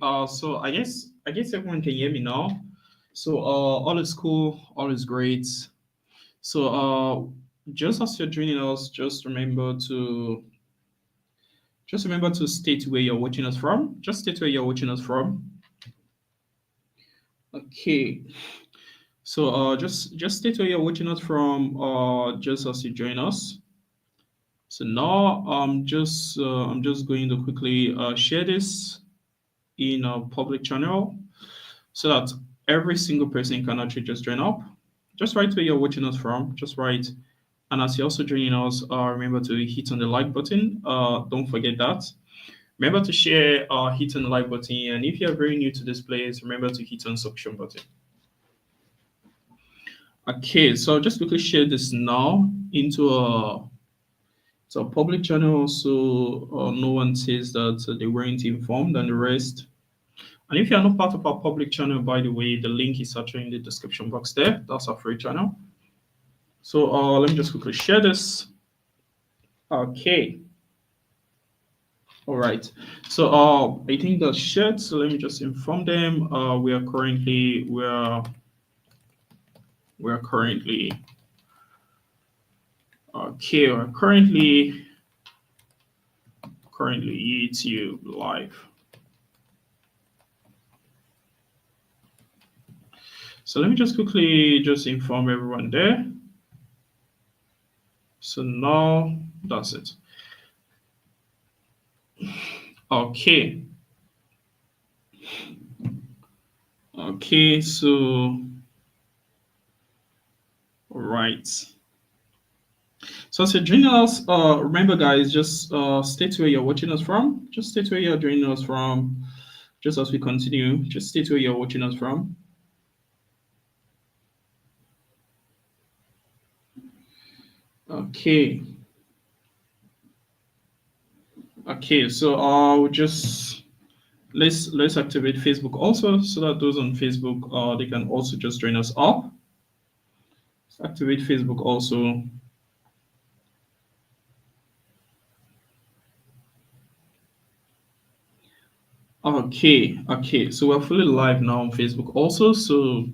So I guess everyone can hear me now. So all is cool, all is great. So just as you're joining us, just remember to state where you're watching us from. Just state where you're watching us from. Okay. So just state where you're watching us from. Just as you join us. So now I'm just going to quickly share this in a public channel so that every single person can actually just join up. Just write where you're watching us from. Just write. And as you're also joining us, remember to hit on the like button. Don't forget that. Remember to share, hit on the like button. And if you're very new to this place, remember to hit on subscription button. Okay, so I'll just quickly share this now into a public channel so no one says that they weren't informed and the rest. And if you're not part of our public channel, by the way, the link is actually in the description box there. That's our free channel. So let me just quickly share this. Okay. All right. So I think that's shared. So let me just inform them. We're currently okay. We're currently YouTube live. So let me just quickly just inform everyone there. So now that's it. Okay. Okay, so all right. So as you're joining us, remember guys, just state where you're watching us from. Just state where you're joining us from. Just as we continue, just state where you're watching us from. Okay. Okay, so let's activate Facebook also so that those on Facebook they can also just join us up. Let's activate Facebook also. Okay, so we're fully live now on Facebook also, so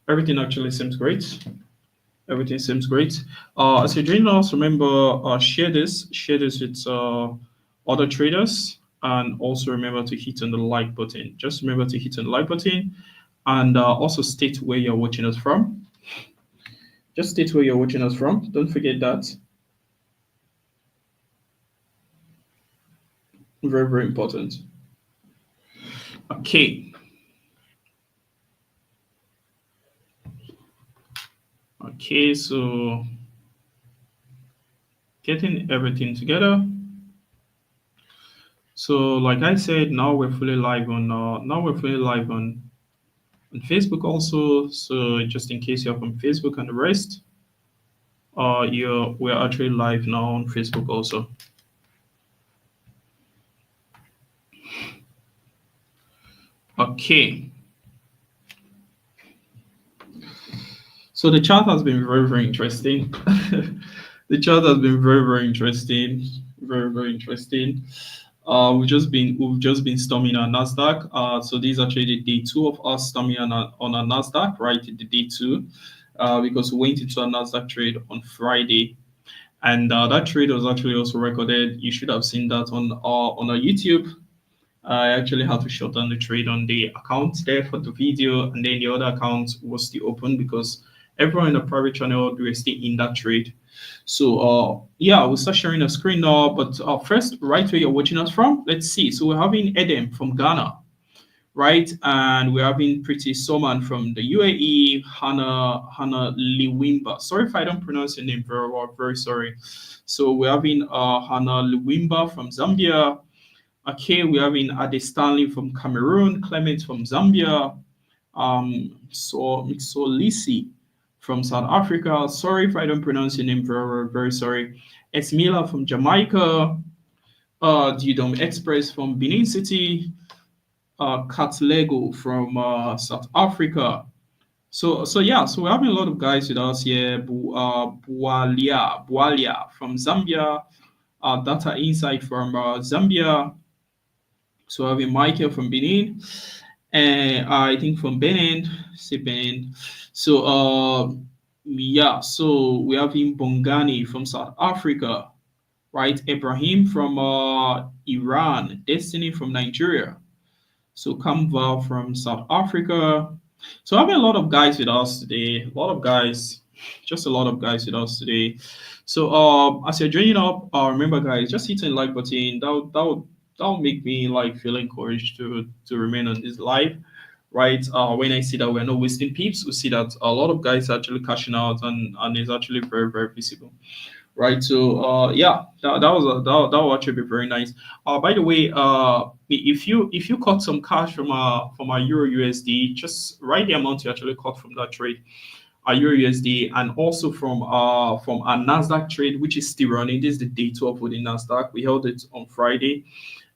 everything actually seems great. Everything seems great. As you're joining us, remember share this with other traders, and also remember to hit on the like button. Just remember to hit on the like button, and also state where you're watching us from. Just state where you're watching us from. Don't forget that. Very, very important. Okay. Okay, so getting everything together. So, like I said, now we're fully live on Facebook also. So, just in case you're from Facebook and the rest, we're actually live now on Facebook also. Okay. So the chart has been very, very interesting. The chart has been very, very interesting. Very, very interesting. We've just been storming our Nasdaq. So this is actually the day 2 of us storming on our Nasdaq, right? The day 2, because we went into a Nasdaq trade on Friday, and that trade was actually also recorded. You should have seen that on our YouTube. I actually had to shut down the trade on the account there for the video, and then the other account was still open because everyone in the private channel, they were still in that trade. So yeah, we'll start sharing the screen now. But first, right where you're watching us from, let's see. So we're having Edem from Ghana, right? And we're having Pretty Soman from the UAE, Hannah Liwimba. Sorry if I don't pronounce your name very well, very sorry. So we're having Hannah Liwimba from Zambia. Okay, we're having Ade Stanley from Cameroon, Clement from Zambia, Lisi from South Africa. Sorry if I don't pronounce your name very, very sorry. Esmila from Jamaica, Didom Express from Benin City, Kat Lego from South Africa. So yeah, so we're having a lot of guys with us here. Bualia from Zambia, Data Insight from Zambia. So having Michael from Benin, and I think from Benin, say Benin. So yeah, so we have him Bongani from South Africa, right? Ibrahim from Iran, Destiny from Nigeria. So Kamval from South Africa. So having a lot of guys with us today, a lot of guys, just a lot of guys with us today. So as you're joining up, remember guys, just hit the like button. That'll make me like feel encouraged to remain on this live. Right. When I see that we're not wasting peeps, we see that a lot of guys are actually cashing out and it's actually very, very visible, right? So yeah, that will actually be very nice. By the way, if you caught some cash from a Euro USD, just write the amount you actually caught from that trade, a Euro USD, and also from a Nasdaq trade, which is still running. This is the day 12 for the Nasdaq. We held it on Friday.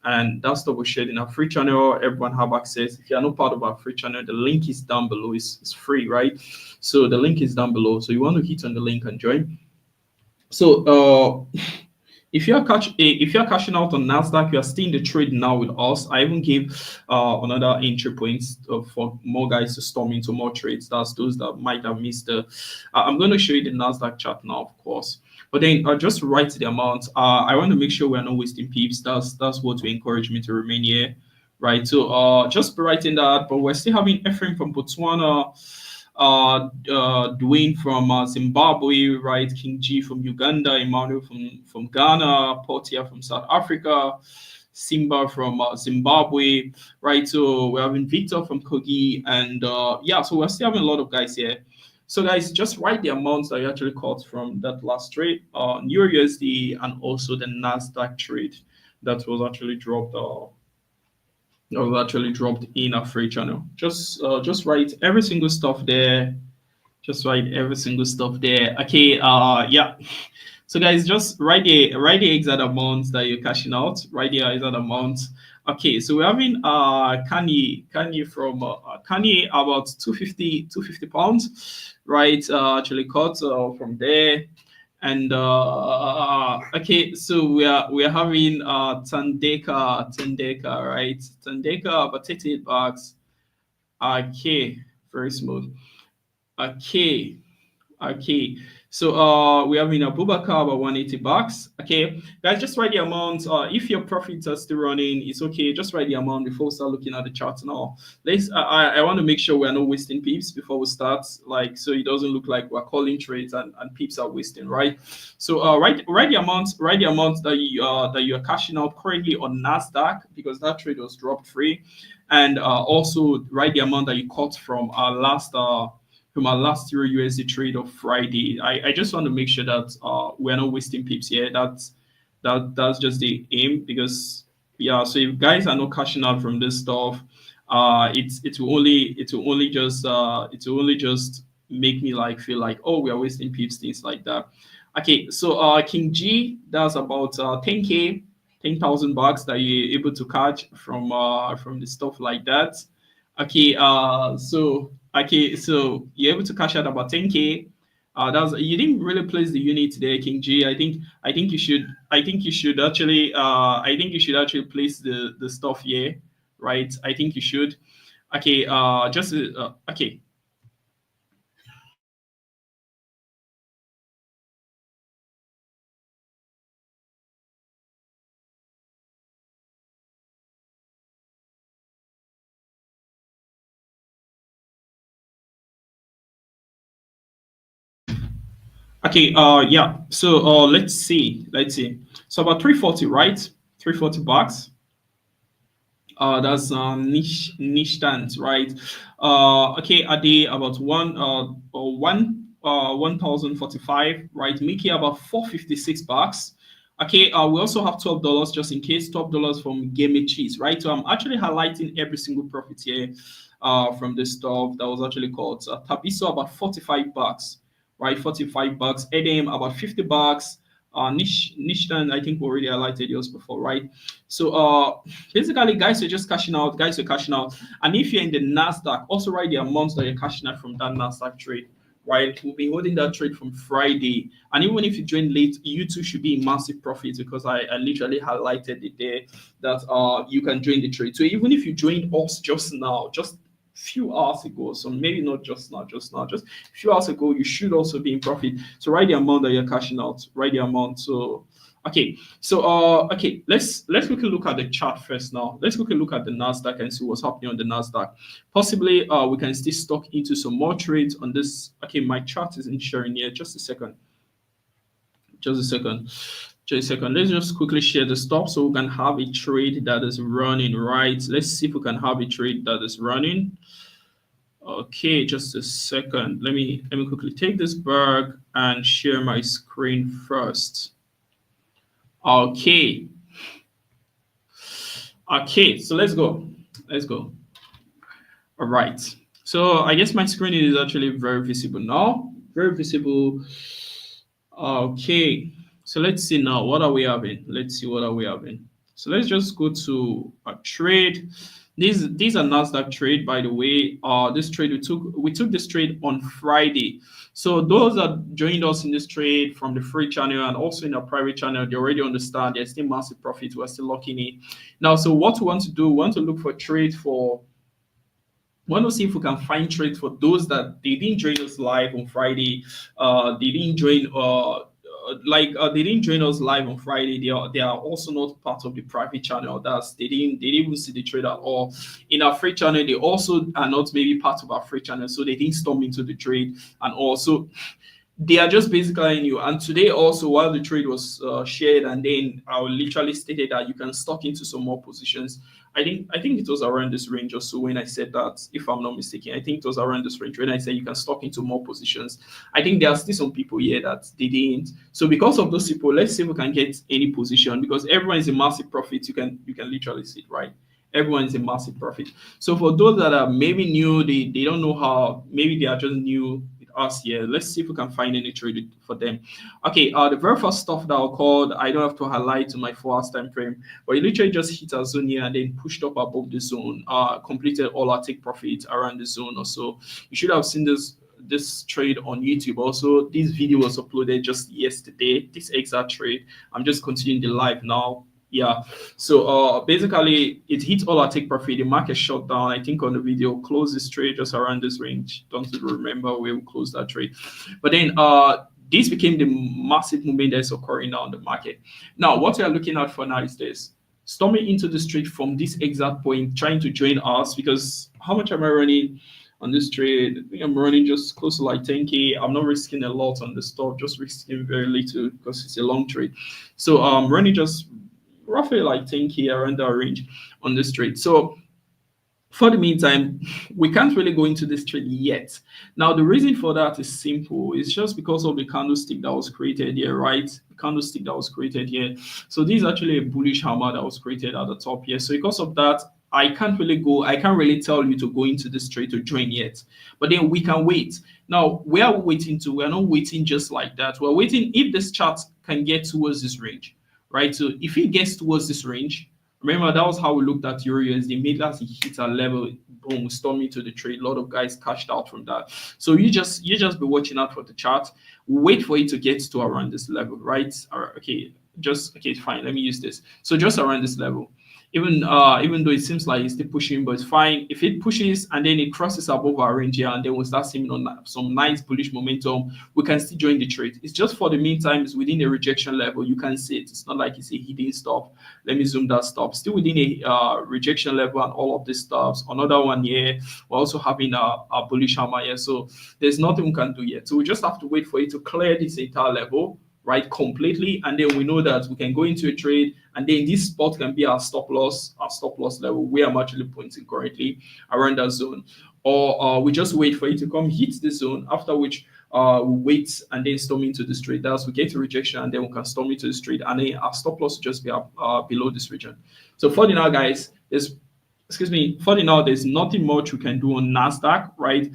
And that stuff was shared in our free channel. Everyone have access. If you are not part of our free channel, the link is down below. It's free, right? So the link is down below. So you want to hit on the link and join. So if you are cashing out on Nasdaq, you are still in the trade now with us. I even gave another entry points for more guys to storm into more trades. That's those that might have missed the. I'm going to show you the Nasdaq chart now, of course. But then just write the amount. I want to make sure we're not wasting peeps. That's what will encourage me to remain here, right? So just be writing that. But we're still having Ephraim from Botswana, Dwayne from Zimbabwe, right? King G from Uganda, Emmanuel from Ghana, Portia from South Africa, Simba from Zimbabwe, right? So we're having Victor from Kogi, and yeah, so we're still having a lot of guys here. So guys, just write the amounts that you actually caught from that last trade, Euro USD, and also the Nasdaq trade that was actually dropped. In a free channel. Just write every single stuff there. Just write every single stuff there. Okay. Yeah. So guys, just write the exact amount that you're cashing out. Write the exact amount. Okay. So we're having Kanye from Kanye about 250 pounds, right? Actually caught from there. And okay, so we are having Tandeka, right? Tandeka about 38 bucks. Okay, very smooth. Okay, okay. So we have in Abubakar about 180 bucks. Okay, guys, just write the amount. If your profits are still running, it's okay. Just write the amount before we start looking at the chart now. Let's. I want to make sure we're not wasting peeps before we start. Like, so it doesn't look like we're calling trades and peeps are wasting, right? So write the amount. Write the amount that you are cashing out currently on Nasdaq because that trade was dropped free, and also write the amount that you caught from our last Euro USD trade of Friday. I just want to make sure that we're not wasting pips here. That's just the aim because yeah. So if guys are not cashing out from this stuff, it will only just make me like feel like, oh, we are wasting pips, things like that. Okay, so King G, that's about 10K, 10,000 bucks that you're able to catch from the stuff like that. Okay, so you're able to cash out about 10K. That's you didn't really place the unit there, King G. I think you should actually place the stuff here, right? I think you should. Okay, okay. Okay, yeah. So let's see. Let's see. So about 340, right? 340 bucks. That's niche stance, right? Okay, a day about 1,045, right? Mickey about 456 bucks. Okay, we also have $12 just in case, $12 from Gbpusd, right? So I'm actually highlighting every single profit here from this stuff that was actually called Tabiso about 45 bucks, right? 45 bucks. Edem about 50 bucks. Nishtan, I think we already highlighted yours before, right? So basically, guys are just cashing out. Guys are cashing out. And if you're in the Nasdaq, also write the amounts that you're cashing out from that Nasdaq trade, right? We'll be holding that trade from Friday. And even if you join late, you too should be in massive profit, because I literally highlighted it there that you can join the trade. So even if you joined us just now, just few hours ago, so maybe not just now, just a few hours ago, you should also be in profit. So write the amount that you're cashing out, write the amount. So okay, so okay, let's quickly look at the chart first now. Let's quickly look at the Nasdaq and see what's happening on the Nasdaq. Possibly we can still stock into some more trades on this. Okay, my chart isn't sharing here. Just a second. Just a second. Just a second. Let's just quickly share the stop so we can have a trade that is running, right? Let's see if we can have a trade that is running. Okay, just a second. Let me quickly take this back and share my screen first. Okay. Okay, so let's go. Let's go. All right. So I guess my screen is actually very visible now. Very visible. Okay. So let's see now. What are we having? Let's see what are we having. So let's just go to a trade. These are Nasdaq trade, by the way. This trade we took this trade on Friday. So those that joined us in this trade from the free channel and also in our private channel, they already understand there's still massive profit. We're still locking in. Now, so what we want to do, we want to look for trade for. We want to see if we can find trades for those that they didn't join us live on Friday. They didn't join they didn't join us live on Friday. They are also not part of the private channel. They didn't even see the trade at all. In our free channel, they also are not maybe part of our free channel, so they didn't storm into the trade. And also they are just basically new. And today also, while the trade was shared, and then I literally stated that you can stock into some more positions. I think it was around this range or so when I said that, if I'm not mistaken. I think it was around this range when I said you can stock into more positions. I think there are still some people here that they didn't. So because of those people, let's see if we can get any position, because everyone is a massive profit. You can literally see it, right? Everyone is a massive profit. So for those that are maybe new, they don't know how, maybe they are just new with us here. Let's see if we can find any trade for them. Okay, the very first stuff that I called, I don't have to highlight to my 4 hours time frame, but it literally just hit a zone here and then pushed up above the zone, completed all our take profit around the zone or so. You should have seen this trade on YouTube. Also, this video was uploaded just yesterday, this exact trade. I'm just continuing the live now. Yeah, so basically it hit all our take profit. The market shut down. I think on the video closed this trade just around this range. Don't remember where we closed that trade, but then this became the massive movement that's occurring now in the market. Now what we are looking at for now is this: storming into the trade from this exact point, trying to join us, because how much am I running on this trade? I think I'm running just close to like 10K. I'm not risking a lot on the stock, just risking very little because it's a long trade. So I'm running just roughly like 10K around that range on this trade. So for the meantime, we can't really go into this trade yet. Now, the reason for that is simple. It's just because of the candlestick that was created here, right? The candlestick that was created here. So this is actually a bullish hammer that was created at the top here. So because of that, I can't really tell you to go into this trade to join yet. But then we can wait. Now, where are we waiting to? We're not waiting just like that. We're waiting if this chart can get towards this range, right? So if it gets towards this range, remember that was how we looked at Eurusd. Immediately as it hit a level, boom, storming to the trade. A lot of guys cashed out from that. So you just be watching out for the chart. Wait for it to get to around this level, right? Okay, fine. Let me use this. So just around this level. Even though it seems like it's still pushing, but it's fine. If it pushes and then it crosses above our range here, and then we'll start seeing some nice bullish momentum, we can still join the trade. It's just for the meantime, it's within a rejection level. You can see it. It's not like it's a hidden stop. Let me zoom that stop. Still within a rejection level and all of these stops. Another one here. We're also having a bullish hammer here. So there's nothing we can do yet. So we just have to wait for it to clear this entire level, right, completely, and then we know that we can go into a trade, and then this spot can be our stop loss level where I'm actually pointing currently around that zone, or we just wait for it to come hit the zone, after which we wait and then storm into this trade. That's we get a rejection and then we can storm into this trade, and then our stop loss will just be below this region. So for the now, guys, there's nothing much we can do on Nasdaq, right?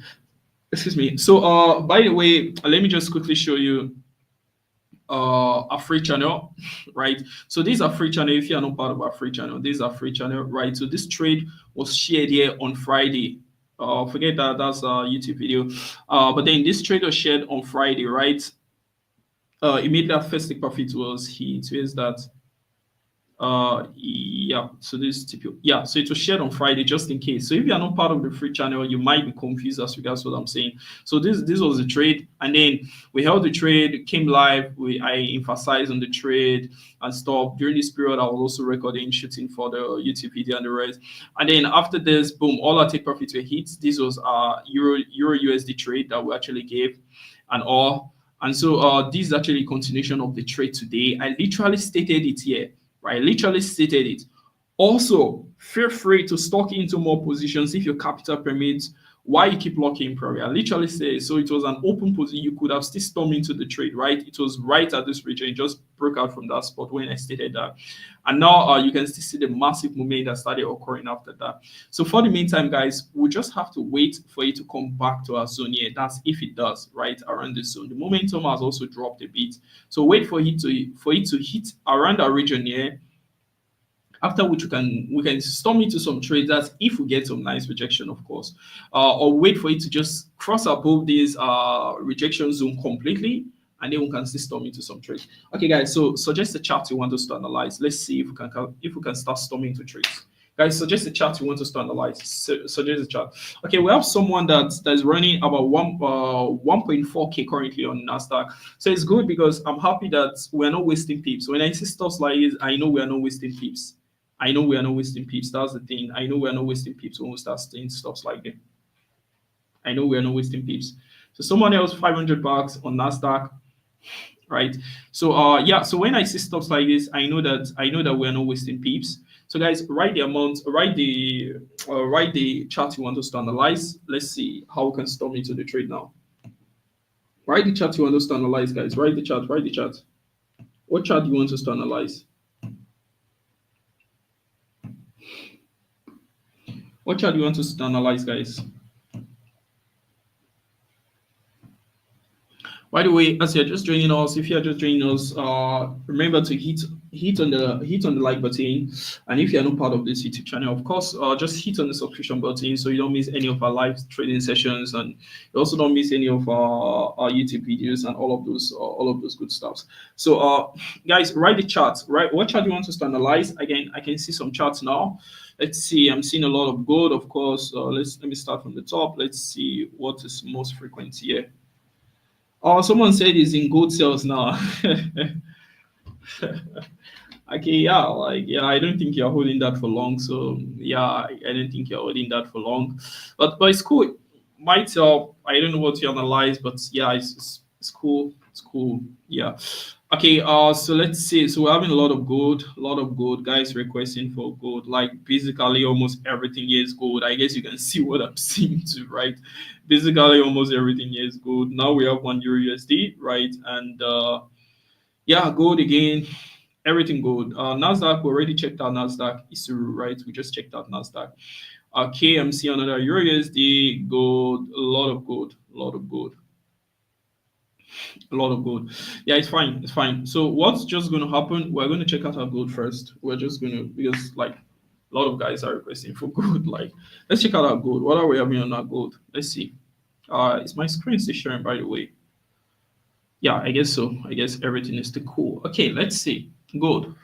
So by the way, let me just quickly show you a free channel, right? So these are free channel. If you are not part of our free channel, these are free channel, right? So this trade was shared here on Friday. Forget that. That's a YouTube video. But then this trade was shared on Friday, right? Immediately after first take profit was hit. Where's that? Yeah, so this typical, yeah, so it was shared on Friday just in case. So if you are not part of the free channel, you might be confused as regards what I'm saying. So this was the trade, and then we held the trade, came live. I emphasized on the trade and stuff. During this period, I was also recording, shooting for the YouTube video and the rest. And then after this, boom, all our take profits were hit. This was our Euro USD trade that we actually gave and all. And so this is actually a continuation of the trade today. I literally stated it here, right? I literally stated it. Also, feel free to stock into more positions if your capital permits. Why you keep locking probably? I literally say so. It was an open position. You could have still stormed into the trade, right? It was right at this region. It just broke out from that spot when I stated that. And now you can still see the massive movement that started occurring after that. So for the meantime, guys, we just have to wait for it to come back to our zone here. That's if it does, right, around this zone. The momentum has also dropped a bit. So wait for it to hit around our region here. After which we can storm into some trades. That's if we get some nice rejection, of course, or wait for it to just cross above this rejection zone completely, and then we can still storm into some trades. Okay, guys. So suggest a chart you want us to analyze. Let's see if we can start storming into trades. Guys, suggest a chart you want us to analyze. Suggest a chart. Okay, we have someone that's running about 1.4K currently on Nasdaq. So it's good because I'm happy that we're not wasting pips. When I see stuff like this, I know we are not wasting pips. I know we are not wasting pips. That's the thing. I know we are not wasting pips when we start seeing stuff like that. I know we are not wasting pips. So someone else, $500 on Nasdaq, right? So yeah. So when I see stuff like this, I know that we are not wasting pips. So guys, write the amount, write the chart you want us to analyze. Let's see how we can storm into the trade now. Write the chart you want us to analyze, guys. Write the chart. Write the chart. What chart do you want us to analyze? What chart do you want us to analyze, guys? By the way, as you're just joining us, if you're just joining us, remember to hit on the like button, and if you're not part of this YouTube channel, of course, just hit on the subscription button so you don't miss any of our live trading sessions, and you also don't miss any of our YouTube videos and all of those good stuffs. So, guys, write the charts. Right, what chart do you want us to analyze? Again, I can see some charts now. Let's see. I'm seeing a lot of gold, of course. Let me start from the top. Let's see what is most frequent here. Oh, someone said it's in gold sales now. Okay, yeah, I don't think you're holding that for long. So yeah, I don't think you're holding that for long. But it's cool. Might help. I don't know what you analyze, but yeah, it's cool. It's cool. Yeah. Okay, so let's see. So we're having a lot of gold, guys requesting for gold. Like basically almost everything here is gold. I guess you can see what I'm seeing too, right? Basically almost everything here is gold. Now we have one Euro USD, right? And yeah, gold again, everything gold. Nasdaq, we already checked out Nasdaq, Isuru, right? We just checked out Nasdaq. KMC, another Euro USD, gold, a lot of gold. A lot of gold. Yeah, it's fine. It's fine. So what's just going to happen? We're going to check out our gold first. We're just going to, because like a lot of guys are requesting for gold. Like, let's check out our gold. What are we having on our gold? Let's see. Is my screen still sharing, by the way? Yeah, I guess so. I guess everything is still cool. Okay, let's see. Gold.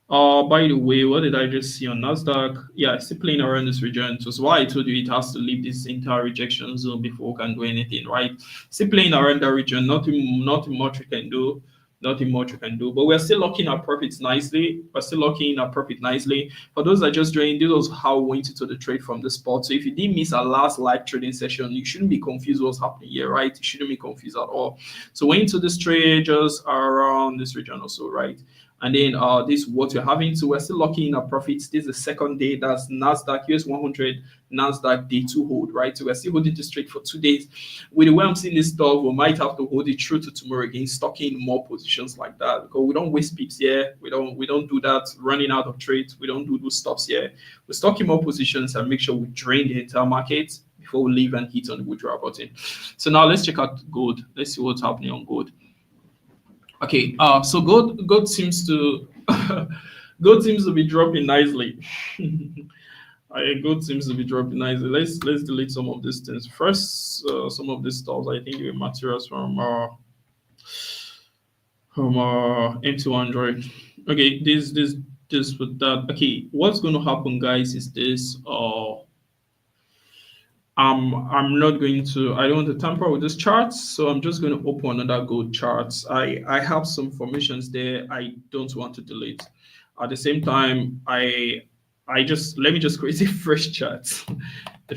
By the way, what did I just see on Nasdaq? Yeah, it's still playing around this region. So it's why I told you it has to leave this entire rejection zone before we can do anything, right? Still playing around that region. Nothing much we can do. Nothing much we can do. But we're still locking our profits nicely. For those that just joined, this was how we went into the trade from the spot. So if you didn't miss our last live trading session, you shouldn't be confused what's happening here, right? You shouldn't be confused at all. So went into this trade just around this region also, right? And then this is what we're having. So we're still locking in our profits. This is the second day. That's Nasdaq US 100, Nasdaq day 2 hold, right? So we're still holding this trade for 2 days. With the way I'm seeing this stuff, we might have to hold it through to tomorrow again, stocking more positions like that, because we don't waste pips here. We don't do that running out of trades. We don't do those stops here. We're stocking more positions and make sure we drain the entire market before we leave and hit on the withdraw button. So now let's check out gold. Let's see what's happening on gold. Okay, so gold seems to gold seems to be dropping nicely. Gold seems to be dropping nicely. Let's delete some of these things first. Some of these stuff I think were materials from M2 Android. Okay, this with that. Okay, what's going to happen, guys, is this. I'm not going to. I don't want to tamper with this chart, so I'm just going to open another gold chart. I have some formations there. I don't want to delete. At the same time, I just let me just create a fresh chart.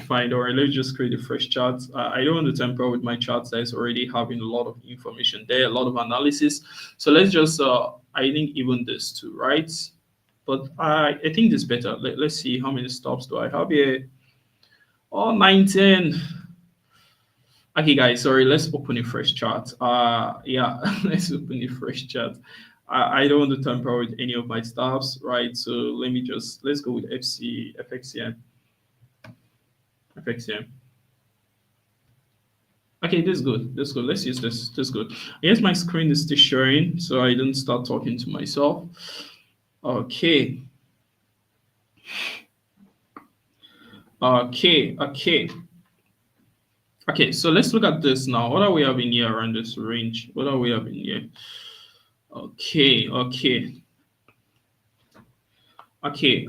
Fine, or let's just create a fresh chart. I don't want to tamper with my charts that's already having a lot of information there, a lot of analysis. So let's just I think even this too, right? But I think this better. Let's see how many stops do I have here. Oh, 19. Okay, guys, sorry. Let's open a fresh chart. Yeah, let's open a fresh chart. I don't want to tamper with any of my stops, right? So let's go with FXCM. FXCM. Okay, this is good. This is good. Let's use this. This is good. I guess my screen is still sharing, so I don't start talking to myself. Okay. Okay, so let's look at this now. What are we having here around this range? What are we having here? Okay. Okay.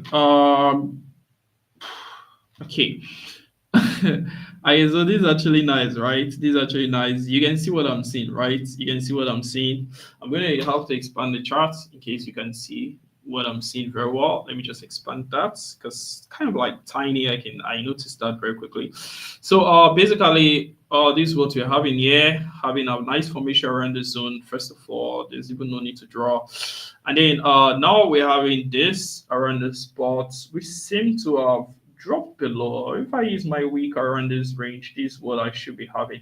So this is actually nice, right? This is actually nice. You can see what I'm seeing, right? You can see what I'm seeing. I'm going to have to expand the chart in case you can see what I'm seeing very well. Let me just expand that because it's kind of like tiny. I noticed that very quickly. So basically, this is what we're having here, having a nice formation around the zone. First of all, there's even no need to draw. And then now we're having this around the spot. We seem to have dropped below. If I use my week around this range, this is what I should be having,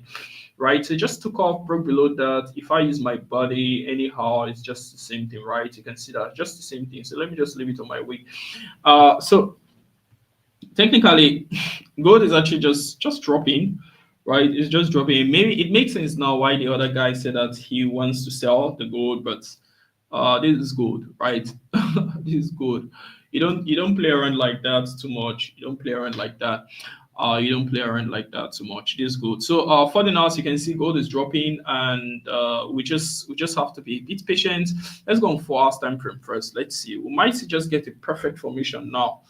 right? So just took off, broke below that. If I use my body anyhow, it's just the same thing, right? You can see that just the same thing. So let me just leave it on my week. So technically, gold is actually just dropping, right? It's just dropping. Maybe it makes sense now why the other guy said that he wants to sell the gold, but this is gold, right? This is gold. You don't play around like that too much. You don't play around like that. You don't play around like that too much. This is good. So for the now, you can see gold is dropping, and we just have to be a bit patient. Let's go on 4 hours time frame first. Let's see. We might just get a perfect formation now.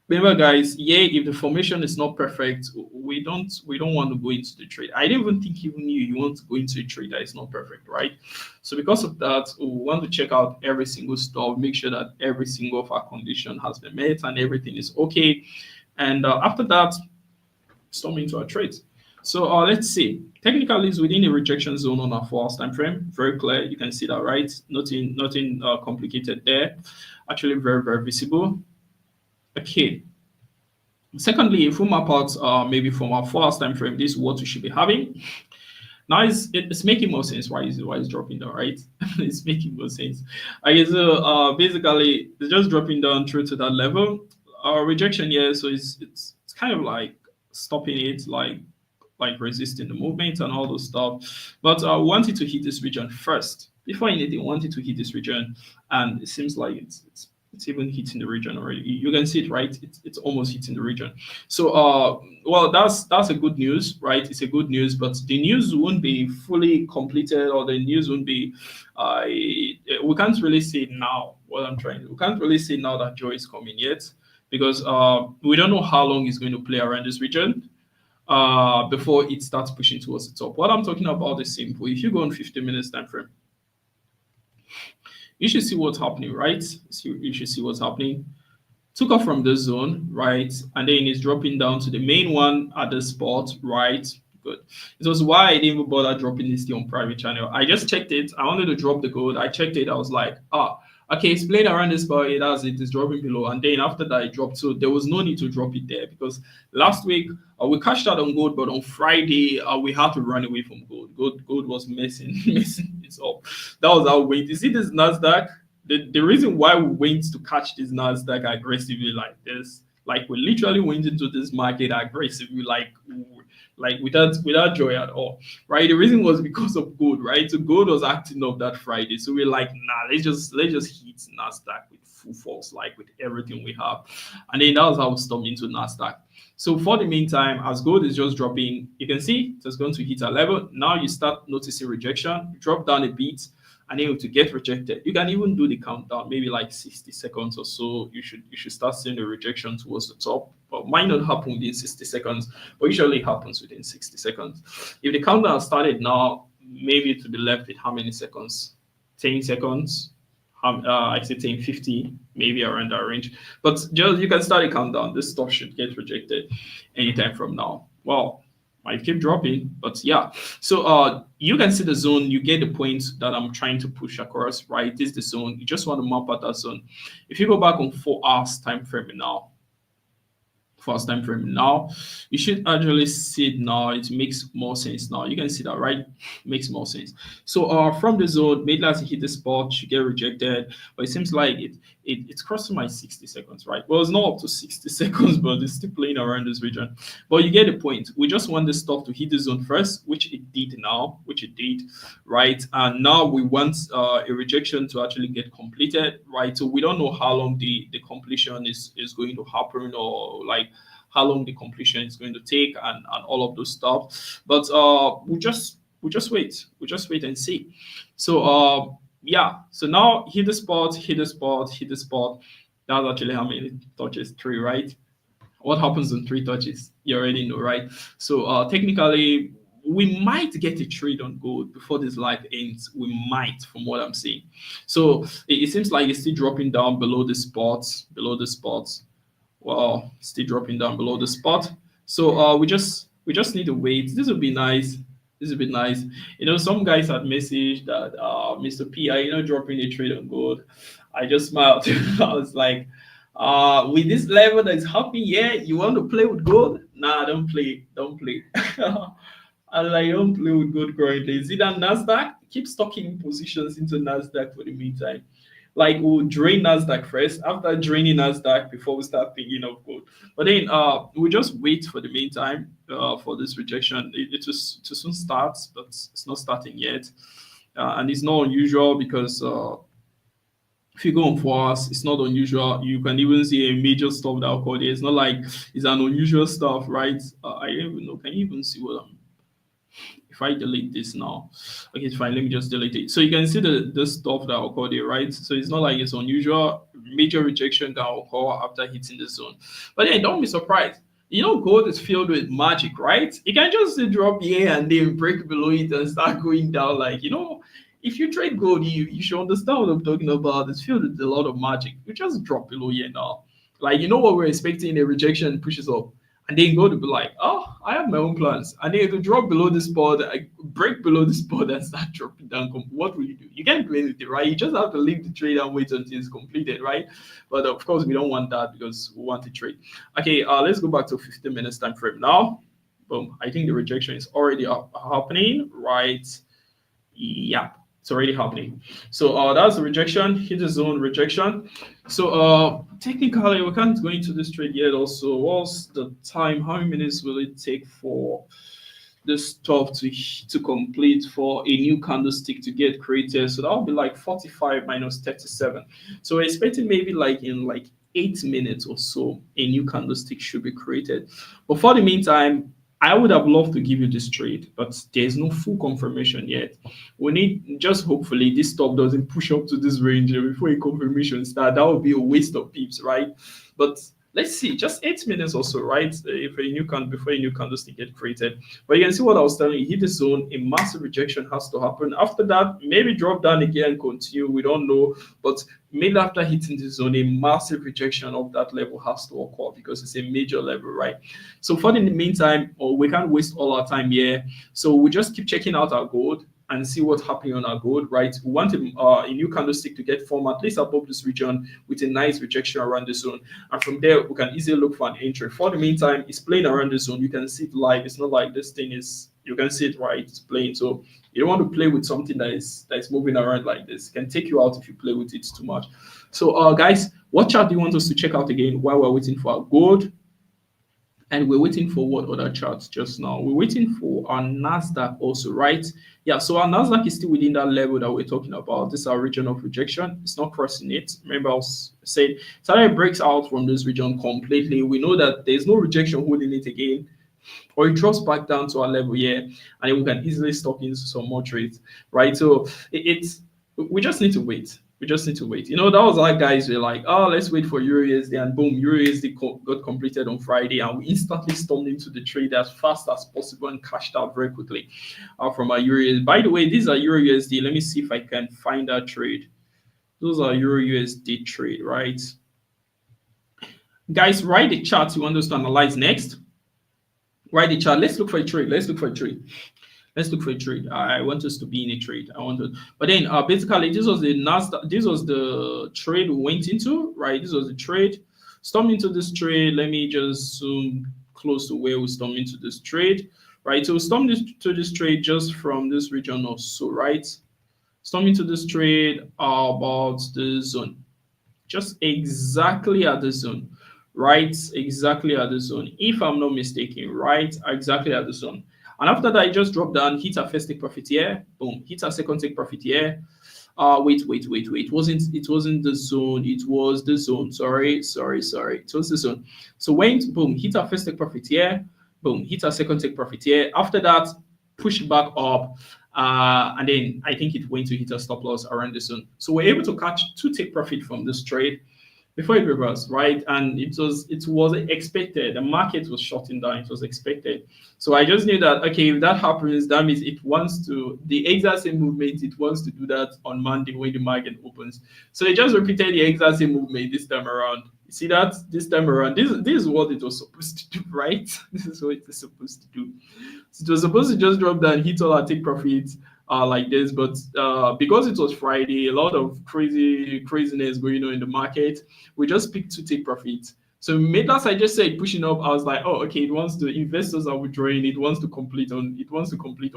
Remember, guys, if the formation is not perfect, we don't want to go into the trade. I don't even think even you want to go into a trade that is not perfect, right? So because of that, we want to check out every single stuff, make sure that every single of our condition has been met and everything is okay. And after that, storm into our trade. So let's see. Technically, it's within the rejection zone on our 4 hours time frame. Very clear. You can see that, right? Nothing complicated there. Actually, very, very visible. Okay. Secondly, if we map out maybe from our 4 hours time frame, this is what we should be having. Now it's making more sense. Why is it dropping down, right? It's making more sense. Okay, so basically it's just dropping down through to that level. Rejection here, so it's kind of like stopping it, like resisting the movement and all those stuff. But I wanted to hit this region first. Before anything, wanted to hit this region, and it seems like it's even hitting the region already. You can see it, right? It's almost hitting the region. So well, that's a good news, right? It's a good news, but the news won't be fully completed, or the news won't be we can't really say now what I'm trying. We can't really say now that joy is coming yet, because we don't know how long it's going to play around this region before it starts pushing towards the top. What I'm talking about is simple. If you go on 15 minutes time frame, you should see what's happening, right? You should see what's happening. Took off from this zone, right? And then it's dropping down to the main one at the spot, right? Good. It was why I didn't even bother dropping this on private channel. I just checked it. I wanted to drop the gold. I checked it. I was like, okay, it's playing around this bar. It's dropping below. And then after that, it dropped. So there was no need to drop it there, because last week we cashed out on gold, but on Friday we had to run away from gold. Gold was messing it up. That was our wait. You see this Nasdaq? The reason why we went to catch this Nasdaq aggressively like this, like we literally went into this market aggressively, like like without joy at all, right? The reason was because of gold, right? So gold was acting up that Friday, so we're like, nah, let's just hit Nasdaq with full force, like with everything we have, and then that was how we stormed into Nasdaq. So for the meantime, as gold is just dropping, you can see it's going to hit a level. Now you start noticing rejection, drop down a bit, and able to get rejected. You can even do the countdown, maybe like 60 seconds or so. You should start seeing the rejection towards the top. But might not happen within 60 seconds, but usually it happens within 60 seconds. If the countdown started now, maybe to be left with how many seconds? 10 seconds. I say 10, 50, maybe around that range. But just you can start a countdown. This stuff should get rejected anytime from now. Well, might keep dropping, but yeah. So you can see the zone. You get the point that I'm trying to push across, right? This is the zone. You just want to map out that zone. If you go back on 4 hours time frame now, first time frame now, you should actually see it now. It makes more sense now. You can see that, right? It makes more sense. So from the zone, maybe as you hit the spot, you get rejected, but it seems like it's crossing my 60 seconds, right? Well, it's not up to 60 seconds, but it's still playing around this region. But you get the point. We just want the stuff to hit the zone first, which it did now, right? And now we want a rejection to actually get completed, right? So we don't know how long the completion is going to happen, or like how long the completion is going to take, and all of those stuff. But we just wait. We just wait and see. So yeah. So now hit the spot, hit the spot, hit the spot. That's actually how many touches? 3, right? What happens in 3 touches? You already know, right? So technically, we might get a trade on gold before this live ends. We might, from what I'm seeing. So it seems like it's still dropping down below the spots, Well, still dropping down below the spot. So we just need to wait. This would be nice. This would be nice. You know, some guys had messaged that Mr. P, are you not dropping a trade on gold? I just smiled. I was like, with this level that's happening, yeah, you want to play with gold? Nah, don't play. Don't play. I was like, don't play with gold currently. Is it that Nasdaq? Keep stocking positions into Nasdaq for the meantime. Like we'll drain Nasdaq first. After draining Nasdaq, before we start thinking of gold. But then we just wait for the meantime for this rejection. It soon starts, but it's not starting yet, and it's not unusual because if you go on 4 hours, it's not unusual. You can even see a major stuff that occurred there. It's not like it's an unusual stuff, right? I don't even know. Can you even see what I'm? If I delete this now, okay, it's fine. Let me just delete it. So you can see the stuff that occurred there, right? So it's not like it's unusual. Major rejection can occur after hitting the zone. But then don't be surprised. You know, gold is filled with magic, right? You can just drop here and then break below it and start going down. Like, you know, if you trade gold, you should understand what I'm talking about. It's filled with a lot of magic. You just drop below here now. Like, you know what we're expecting, a rejection pushes up. And then go to be like, oh, I have my own plans. And then to drop below the spot, I break below the spot and start dropping down. What will you do? You can't do anything, right? You just have to leave the trade and wait until it's completed, right? But of course, we don't want that because we want to trade. Okay, let's go back to 15 minutes time frame now. Boom. I think the rejection is already happening, right? Yeah, it's already happening. So that's the rejection, hit the zone rejection. So technically we can't go into this trade yet. Also, what's the time? How many minutes will it take for this stuff to complete, for a new candlestick to get created? So that will be like 45 minus 37. So we're expecting maybe like in like 8 minutes or so a new candlestick should be created. But for the meantime, I would have loved to give you this trade, but there's no full confirmation yet. We need, just hopefully this stop doesn't push up to this range before a confirmation start. That would be a waste of pips, right? But let's see, just 8 minutes or so, right? If a new before a new candlestick get created. But you can see what I was telling you. Hit the zone, a massive rejection has to happen. After that, maybe drop down again, continue. We don't know, but maybe after hitting the zone, a massive rejection of that level has to occur because it's a major level, right? So for the meantime, we can't waste all our time here. So we just keep checking out our gold and see what's happening on our gold, right? We want a new candlestick to get formed at least above this region with a nice rejection around the zone. And from there, we can easily look for an entry. For the meantime, it's playing around the zone. You can see it live. It's not like this thing is, you can see it, right? It's playing. So you don't want to play with something that is moving around like this. It can take you out if you play with it too much. So guys, what chart do you want us to check out again while we're waiting for our gold And we're waiting for what other charts just now? We're waiting for our Nasdaq also, right? Yeah, so our Nasdaq is still within that level that we're talking about. This is our region of rejection. It's not crossing it. Remember, I was saying, so that it breaks out from this region completely. We know that there's no rejection holding it again, or it drops back down to our level here, and then we can easily stock into some more trades, right? So it's we just need to wait. We just need to wait. You know, that was like guys were like, oh, let's wait for EURUSD, and boom, EURUSD got completed on Friday, and we instantly stormed into the trade as fast as possible and cashed out very quickly from our EURUSD. By the way, these are EURUSD. Let me see if I can find that trade. Those are EURUSD trade, right? Guys, write the charts you want us to analyze next. Write the chart. Let's look for a trade. Let's look for a trade. Let's look for a trade. I want us to be in a trade. I want to, but then basically this was the Nasdaq. This was the trade we went into, right? This was the trade. Storm into this trade. Let me just zoom close to where we storm into this trade, right? So we storm to this trade just from this region or so, right? Storm into this trade about the zone, just exactly at the zone, right? Exactly at the zone, if I'm not mistaken, right? Exactly at the zone. And after that, it just dropped down, hit our first take profit here, boom, hit our second take profit here. Wait. It wasn't the zone, it was the zone. Sorry. It was the zone. So went, boom, hit our first take profit here, boom, hit our second take profit here. After that, pushed back up. And then I think it went to hit a stop loss around the zone. So we're able to catch 2 take profit from this trade before it reversed, right? And it was expected. The market was shutting down. It was expected. So I just knew that, okay, if that happens, that means it wants to, the exact same movement, it wants to do that on Monday when the market opens. So it just repeated the exact same movement this time around. You see that? This time around, this is what it was supposed to do, right? This is what it was supposed to do. So it was supposed to just drop down, hit all our take profits, like this, but because it was Friday, a lot of craziness going on in the market. We just picked to take profit. So as I just said, pushing up, I was like, oh, okay, it wants to, investors are withdrawing, it wants to complete on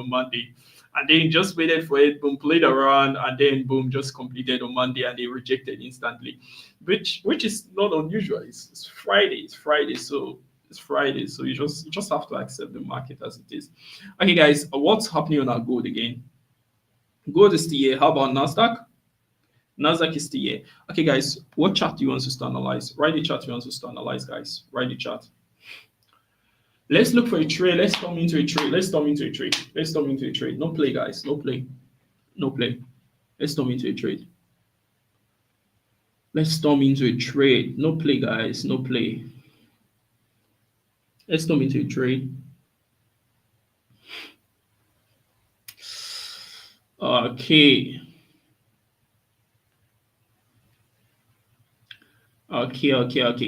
Monday. And then just waited for it, boom, played around, and then boom, just completed on Monday, and they rejected instantly, which is not unusual. It's Friday, so it's Friday, so you just have to accept the market as it is. Okay, guys, what's happening on our gold again? Gold is still here. How about Nasdaq? Nasdaq is still here. Okay, guys, what chart do you want us to analyze? Write the chart you want us to analyze, guys. Write the chart. Let's look for a trade. Let's storm into a trade. No play, guys. No play. Let's storm into a trade. No play, guys. No play. Let's storm into a trade. Okay.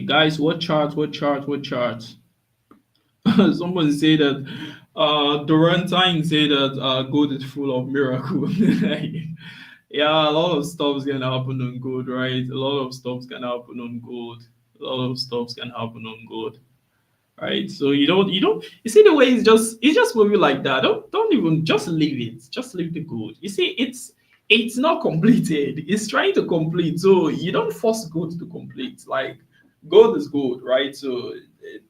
Guys, what chart? Someone say that Durantine say that gold is full of miracle. Yeah, a lot of stuff's gonna happen on gold, right? A lot of stuff's can happen on gold. Right? So you see the way it's just moving like that. Don't even, just leave it. Just leave the gold. You see, it's not completed. It's trying to complete. So you don't force gold to complete. Like, gold is gold, right? So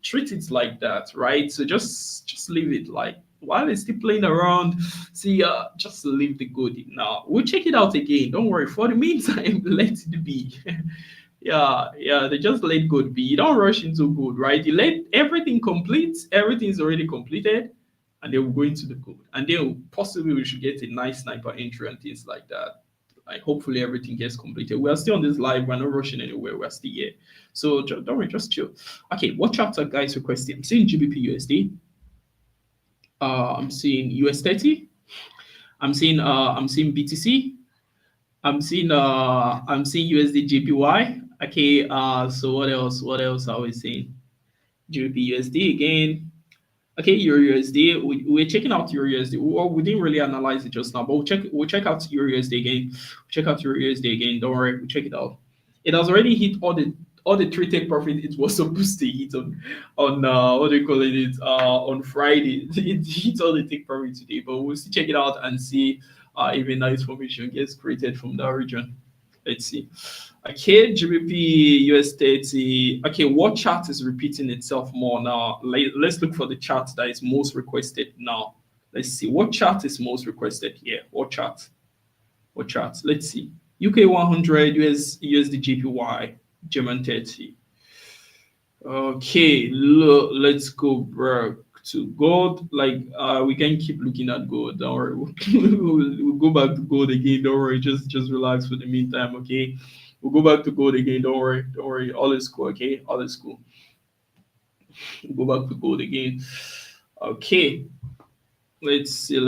treat it like that, right? So just leave it, like, while it's still playing around. See, just leave the gold now. We'll check it out again. Don't worry. For the meantime, let it be. Yeah, they just let gold be. You don't rush into gold, right? You let everything complete. Everything's already completed, and then we'll go into the gold, and then possibly we should get a nice sniper entry and things like that. Like, hopefully everything gets completed. We are still on this live. We're not rushing anywhere. We're still here. So don't worry, just chill. Okay, what chapter, guys, requesting? I'm seeing GBP/USD. I'm seeing US30. I'm seeing BTC. I'm seeing USD JPY. Okay, so what else are we seeing? GBP/USD again. Okay, EURUSD. We're checking out EURUSD. We didn't really analyze it just now, but we'll check out EURUSD again. Don't worry, we'll check it out. It has already hit all the 3 take profit it was supposed to hit on what do you call it? On Friday. It hit all the take profit today, but we'll still check it out and see if a nice formation gets created from that region. Let's see. Okay, GBP US30. Okay, what chart is repeating itself more now? Let's look for the chart that is most requested now. Let's see what chart is most requested here. What chart? What chart? Let's see. UK 100, USD JPY, German 30. Okay, look, let's go back to gold. Like we can keep looking at gold. Don't worry, we'll go back to gold again. Don't worry, just relax for the meantime. Okay, we'll go back to gold again. Don't worry. All is cool. Okay, all is cool. We'll go back to gold again. Okay, let's see.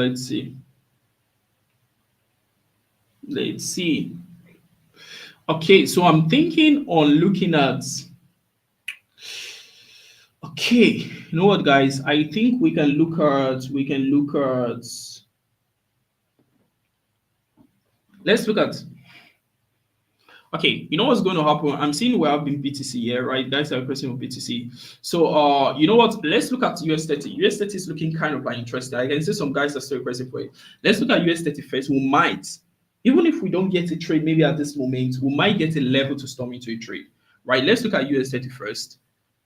Okay, so I'm thinking on looking at. Okay, you know what, guys? I think we can look at. Let's look at. Okay, you know what's going to happen? I'm seeing we have been BTC here, right? Guys are requesting for BTC. So, you know what? Let's look at US30. US30 is looking kind of like interesting. I can see some guys are still requesting for it. Let's look at US30 first. We might, even if we don't get a trade, maybe at this moment, we might get a level to storm into a trade, right? Let's look at US30 first.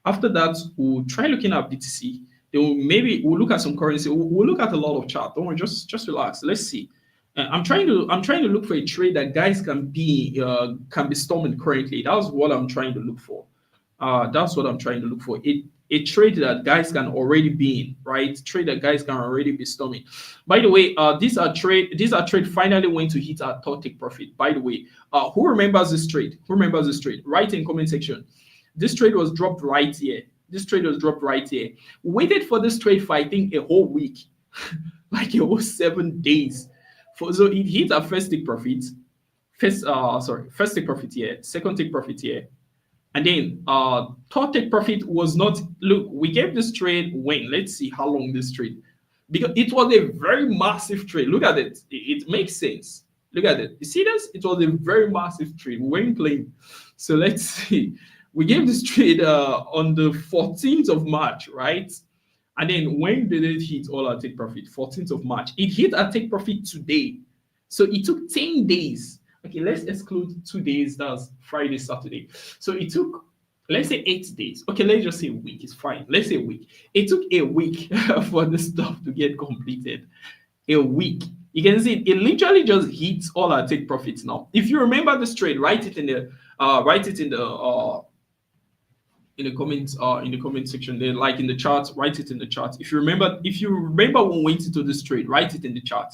After that, we'll try looking at BTC. Then maybe we'll look at some currency. We'll look at a lot of chart. Don't worry, just relax. Let's see. I'm trying to look for a trade that guys can be storming currently. That's what I'm trying to look for. That's what I'm trying to look for. A trade that guys can already be in, right? Trade that guys can already be storming. By the way, these are trade finally went to hit our third take profit. By the way, who remembers this trade? Write in comment section. This trade was dropped right here. We waited for this trade for I think a whole week, like a whole 7 days. So it hit our first take profit. First take profit here, second take profit here. And then third take profit was not. Look, we gave this trade when. Let's see how long this trade, because it was a very massive trade. Look at it. It makes sense. Look at it. You see this? It was a very massive trade. We weren't playing. So let's see. We gave this trade on the 14th of March, right? And then when did it hit all our take profit? 14th of March. It hit our take profit today. So it took 10 days. Okay, let's exclude 2 days. That's Friday, Saturday. So it took, let's say 8 days. Okay, let's just say a week. It's fine. Let's say a week. It took a week for the stuff to get completed. A week. You can see it literally just hits all our take profits now. If you remember this trade, write it in the comment section there, like in the chart. Write it in the chart. If you remember when we went into this trade, write it in the chart.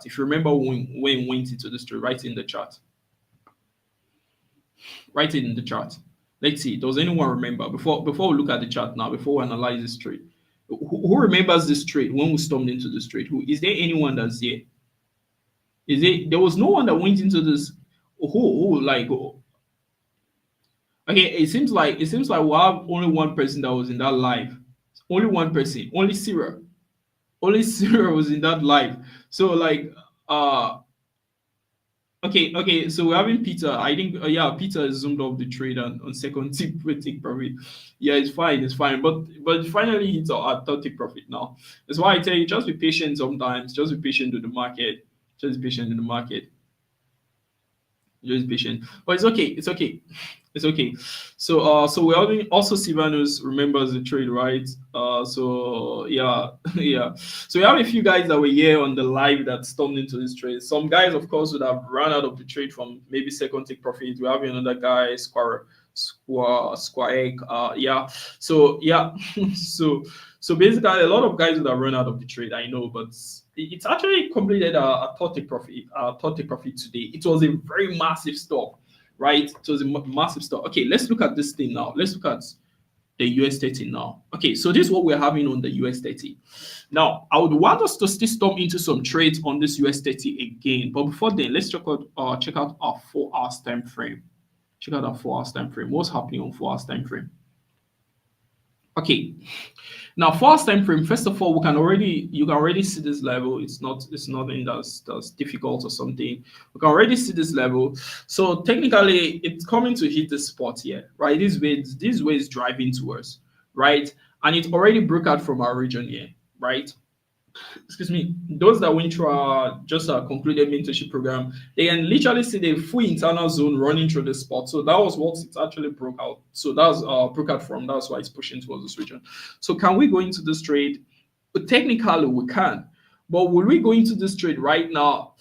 If you remember when we went into this trade, write it in the chart. Let's see, does anyone remember, before we look at the chart now, before we analyze this trade, who remembers this trade when we stormed into this trade? Who is there? Anyone that's here? There was no one that went into this. Okay, it seems like we have only one person that was in that live. Only one person. Only Sarah. Was in that live. So okay. So we're having Peter. I think Peter is zoomed off the trade on second take profit. Yeah, it's fine. But finally hits our third take profit now. That's why I tell you, just be patient sometimes. Just be patient with the market. Just patient. But it's okay. So we're having also Sivanus remembers the trade, right? So yeah. So we have a few guys that were here on the live that stormed into this trade. Some guys, of course, would have run out of the trade from maybe second take profit. We have another guy, Square Egg. So basically, a lot of guys would have run out of the trade. I know, but it's actually completed a third take profit today. It was a very massive stop. Right, it was a massive stop. Okay, let's look at this thing now. Let's look at the US30 now. Okay, so this is what we're having on the US30. Now, I would want us to still storm into some trades on this US30 again. But before then, let's check out our 4 hours time frame. Check out our 4 hours time frame. What's happening on 4 hours time frame? Okay. Now, 4 hours time frame, first of all, you can already see this level. It's nothing that's difficult or something. We can already see this level. So technically, it's coming to hit the spot here, right? This way is driving towards, right? And it already broke out from our region here, right? excuse me, those that went through our just our concluded mentorship program, they can literally see the full internal zone running through the spot. So that was what it actually broke out. So that's broke out from. That's why it's pushing towards this region. So can we go into this trade? But technically we can, but will we go into this trade right now?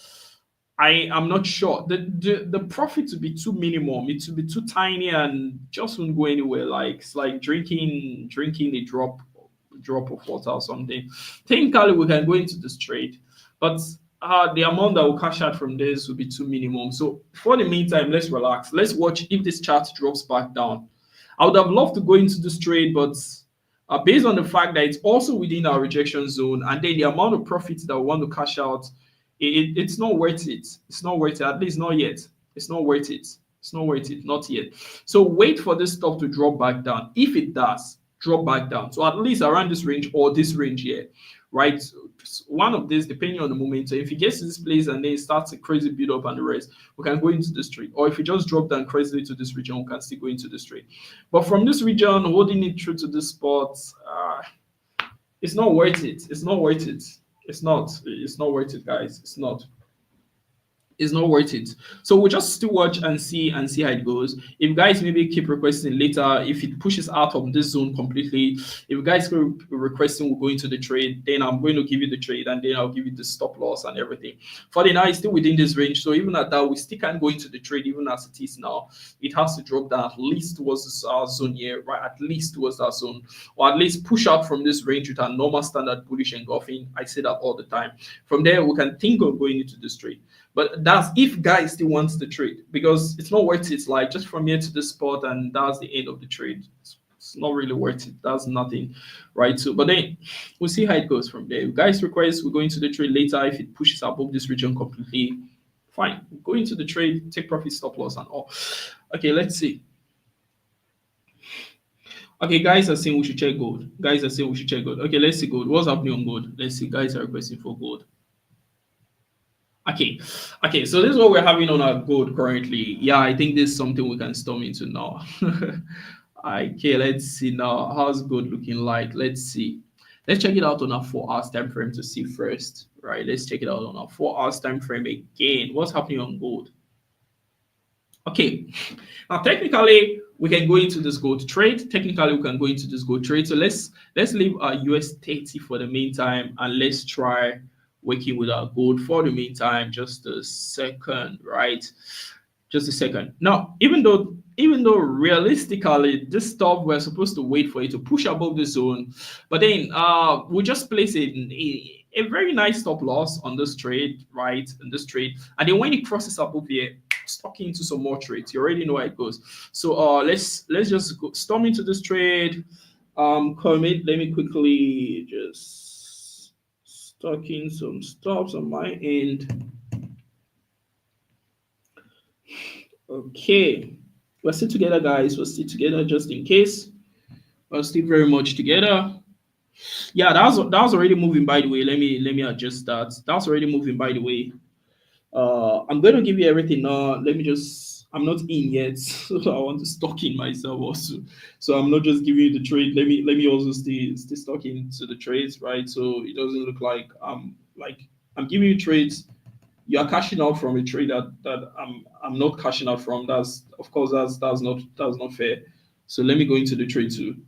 I am not sure. The profit to be too minimum, it to be too tiny and just won't go anywhere. Like it's like drinking a drop of water or something. Technically, we can go into this trade, but the amount that will cash out from this will be too minimum. So for the meantime, let's relax. Let's watch if this chart drops back down. I would have loved to go into this trade, but based on the fact that it's also within our rejection zone, and then the amount of profits that we want to cash out, it's not worth it. It's not worth it. At least not yet. It's not worth it. It's not worth it. Not yet. So wait for this stuff to drop back down. If it does, drop back down. So at least around this range or this range here, right? One of these, depending on the moment. So if it gets to this place and then it starts a crazy build up and the rest, we can go into this trade. Or if it just drop down crazily to this region, we can still go into this trade. But from this region, holding it through to this spot, it's not worth it. It's not worth it. It's not. It's not worth it, guys. It's not. It's not worth it. So we'll just still watch and see how it goes. If you guys maybe keep requesting later, if it pushes out of this zone completely, if you guys keep requesting we'll go into the trade, then I'm going to give you the trade and then I'll give you the stop loss and everything. For the now, it's still within this range. So even at that, we still can't go into the trade even as it is now. It has to drop down at least towards this zone here, right? At least towards that zone, or at least push out from this range with a normal standard bullish engulfing. I say that all the time. From there, we can think of going into this trade. But that's if guys still wants the trade, because it's not worth it. Like just from here to this spot, and that's the end of the trade. It's not really worth it. That's nothing, right? So, but then we'll see how it goes from there. If guys request, we'll go into the trade later. If it pushes above this region completely, fine. Go into the trade, take profit, stop loss, and all. Okay, let's see. Okay, guys are saying we should check gold. Guys are saying we should check gold. Okay, let's see gold. What's happening on gold? Let's see. Guys are requesting for gold. Okay, so this is what we're having on our gold currently. Yeah, I think this is something we can storm into now. Okay, let's see now. How's gold looking like? Let's see. Let's check it out on our 4 hours time frame to see first. Right, let's check it out on our 4 hours time frame again. What's happening on gold? Okay, now technically we can go into this gold trade. Technically we can go into this gold trade. So let's leave our US30 for the meantime and let's try working with our gold for the meantime. Just a second, right? Just a second. Now, even though realistically this stuff we're supposed to wait for it to push above the zone, but then we'll just place a very nice stop loss on this trade, right? In this trade, and then when it crosses above here, stock into some more trades. You already know how it goes. So let's just go storm into this trade. Commit. Let me quickly just stocking some stops on my end. Okay, we're still together, guys. We're still together, just in case. We're still very much together. Yeah, that was already moving, by the way. Let me adjust that. That's already moving, by the way. I'm going to give you everything now. Let me just, I'm not in yet, so I want to stock in myself also. So I'm not just giving you the trade. Let me also stay stock into the trades, right? So it doesn't look like I'm giving you trades. You are cashing out from a trade that I'm not cashing out from. That's of course that's not fair. So let me go into the trade too.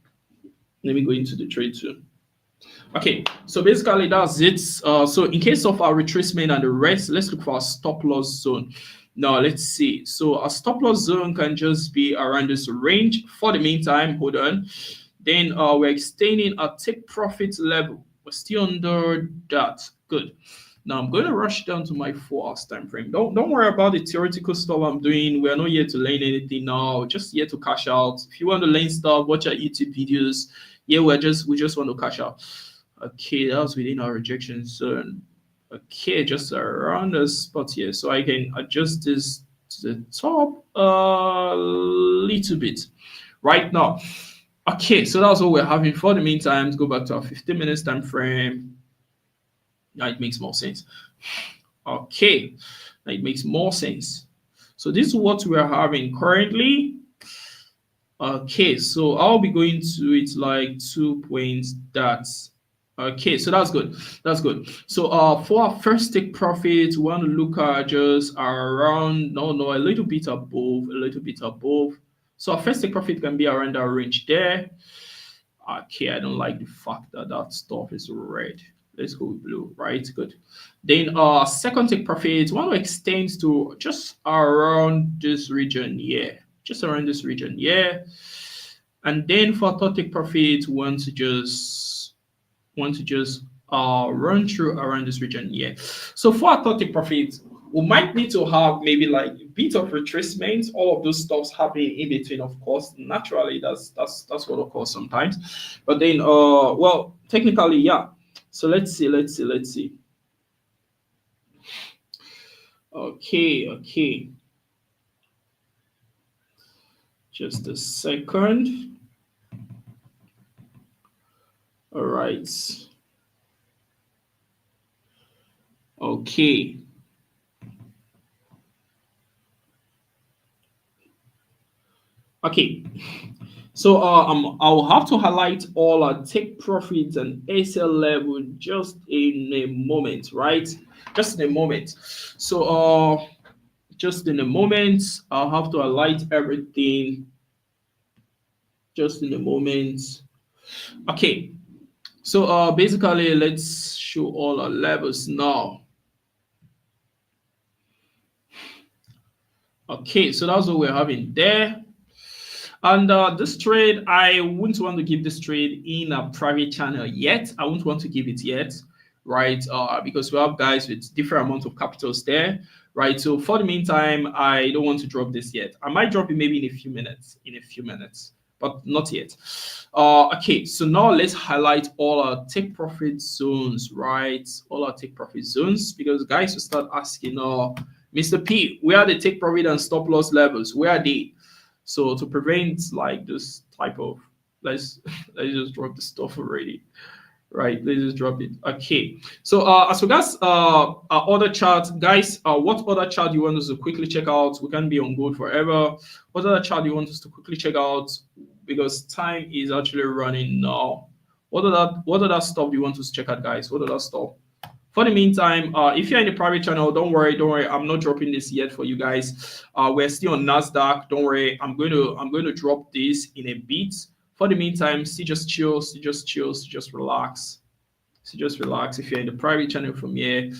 Okay, so basically that's it. So in case of our retracement and the rest, let's look for our stop loss zone. Now let's see. So our stop loss zone can just be around this range for the meantime. Hold on. Then we're extending our take profit level. We're still under that. Good. Now I'm going to rush down to my 4 hours time frame. Don't worry about the theoretical stuff I'm doing. We're not here to learn anything now. Just here to cash out. If you want to learn stuff, watch our YouTube videos. Yeah, we just want to cash out. Okay, that was within our rejection zone. Okay, just around the spot here. So I can adjust this to the top a little bit right now. Okay, so that's what we're having for the meantime. Let's go back to our 15 minutes time frame. Now it makes more sense. Okay, now it makes more sense. So this is what we are having currently. Okay, so I'll be going to it like 2 points. That's Okay, so that's good. That's good. So for our first take profit, we want to look at just around a little bit above, a little bit above. So our first take profit can be around that range there. Okay, I don't like the fact that that stuff is red. Let's go with blue, right? Good. Then second take profit, want to extend to just around this region, yeah. Just around this region, yeah. And then for third take profit, want to just run through around this region here. So for our third take profit, we might need to have maybe like a bit of retracement, all of those stuffs happening in between, of course. Naturally, that's what occurs sometimes. But then well, technically, yeah. So let's see. Okay. Just a second. All right. Okay. Okay. So I'll have to highlight all our take profits and ASL level just in a moment, right? Just in a moment. So just in a moment, I'll have to highlight everything just in a moment. Okay. So basically let's show all our levels now. Okay, so that's what we're having there. And this trade, I wouldn't want to give this trade in a private channel yet. I wouldn't want to give it yet, right? Because we have guys with different amounts of capitals there, right? So for the meantime, I don't want to drop this yet. I might drop it maybe in a few minutes, but not yet. Okay, so now let's highlight all our take profit zones, right? All our take profit zones, because guys will start asking, Mr. P, where are the take profit and stop loss levels? Where are they? So to prevent like this type of let's just drop the stuff already. Right, let's just drop it. Okay. So as regards our other chart, guys, what other chart you want us to quickly check out? We can't be on gold forever. What other chart you want us to quickly check out? Because time is actually running now. What other stuff do you want us to check out, guys? What other stuff? For the meantime, if you're in the private channel, don't worry. I'm not dropping this yet for you guys. We're still on Nasdaq. Don't worry. I'm going to drop this in a bit. For the meantime, just chill, just relax. So just relax. If you're in the private channel from here,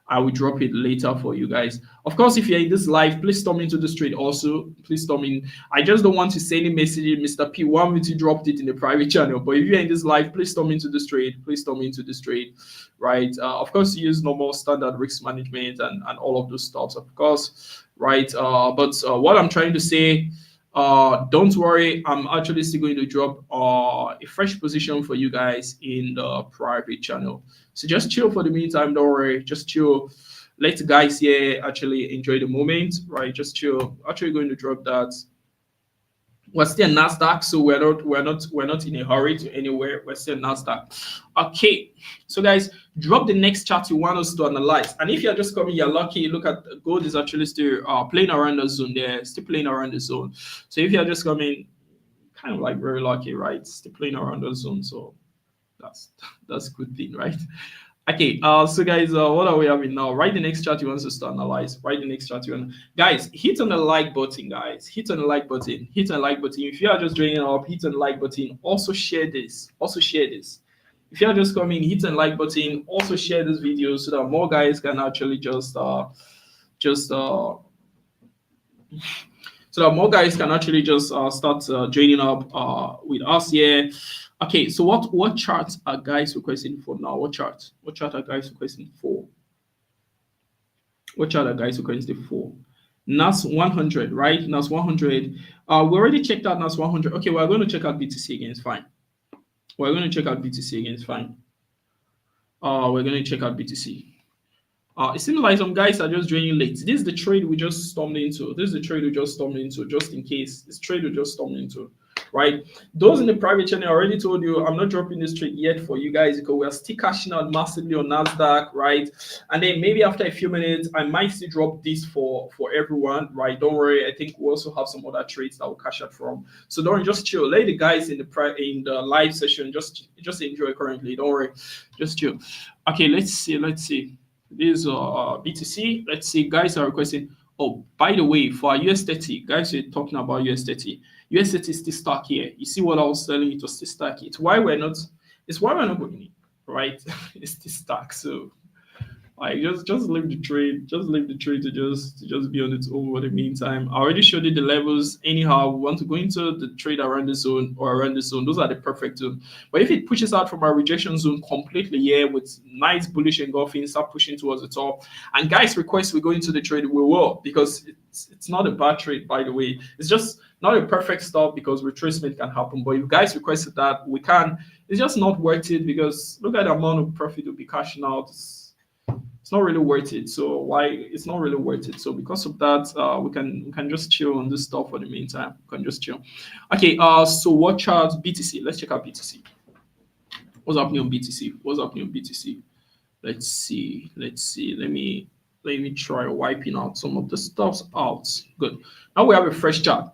I will drop it later for you guys. Of course, if you're in this live, please storm into the trade also. Please storm in. I just don't want to send a message, Mr. P, want me to drop it in the private channel. But if you're in this live, please storm into this trade. Please storm into this trade, right? Of course, use normal standard risk management and all of those stuff, of course, right? But what I'm trying to say, don't worry, I'm actually still going to drop a fresh position for you guys in the private channel. So just chill for the meantime, don't worry, just chill. Let the guys here actually enjoy the moment, right? Just chill. Actually going to drop that. We're still Nasdaq, so we're not in a hurry to anywhere. We're still Nasdaq. Okay, so guys, drop the next chart you want us to analyze. And if you're just coming, you're lucky. Look at gold is actually still playing around the zone there, still playing around the zone. So if you're just coming, kind of like very lucky, right? Still playing around the zone. So that's a good thing, right? Okay, so guys, what are we having now? Write the next chart you want us to analyze. Write the next chart you want. Guys, hit on the like button, guys. Hit on the like button. Hit on the like button. If you are just joining up, hit on the like button. Also share this. Also share this. If you are just coming, hit on the like button. Also share this video so that more guys can actually so that more guys can actually just start joining up with us here. Okay, so what charts are guys requesting for now? What chart? What chart are guys requesting for? What chart are guys requesting for? NAS 100, right? NAS 100. We already checked out NAS 100. Okay, we're going to check out BTC again. It's fine. We're going to check out BTC again. It's fine. We're going to check out BTC. It seems like some guys are just joining late. This is the trade we just stormed into. This is the trade we just stormed into, just in case. This trade we just stormed into. right? Those in the private channel, I already told you I'm not dropping this trade yet for you guys because we are still cashing out massively on Nasdaq, right? And then maybe after a few minutes, I might still drop this for everyone, right? Don't worry. I think we also have some other trades that we'll cash out from. So don't worry, just chill. Let the guys in the live session just enjoy currently. Don't worry, just chill. Okay, let's see. This is BTC. Let's see. Guys are requesting. Oh, by the way, for our US30, guys are talking about US30. US30 is still stuck here. You see what I was telling you? It was still stuck. It's why we're not. It's why we're not going in, right? It's still stuck. So like just leave the trade, to just be on its own for the meantime. I already showed you the levels. Anyhow, we want to go into the trade around the zone or around the zone. Those are the perfect zone. But if it pushes out from our rejection zone completely here with nice bullish engulfing, start pushing towards the top. And guys request we go into the trade, we will, because it's not a bad trade, by the way. It's just not a perfect stop because retracement can happen. But if guys requested that, we can. It's just not worth it because look at the amount of profit we'll be cashing out. It's not really worth it. So why it's not really worth it? So because of that, we can just chill on this stuff for the meantime. We can just chill. Okay. So what chart? BTC. Let's check out BTC. What's happening on BTC? Let's see. Let me try wiping out some of the stuffs out. Good. Now we have a fresh chart.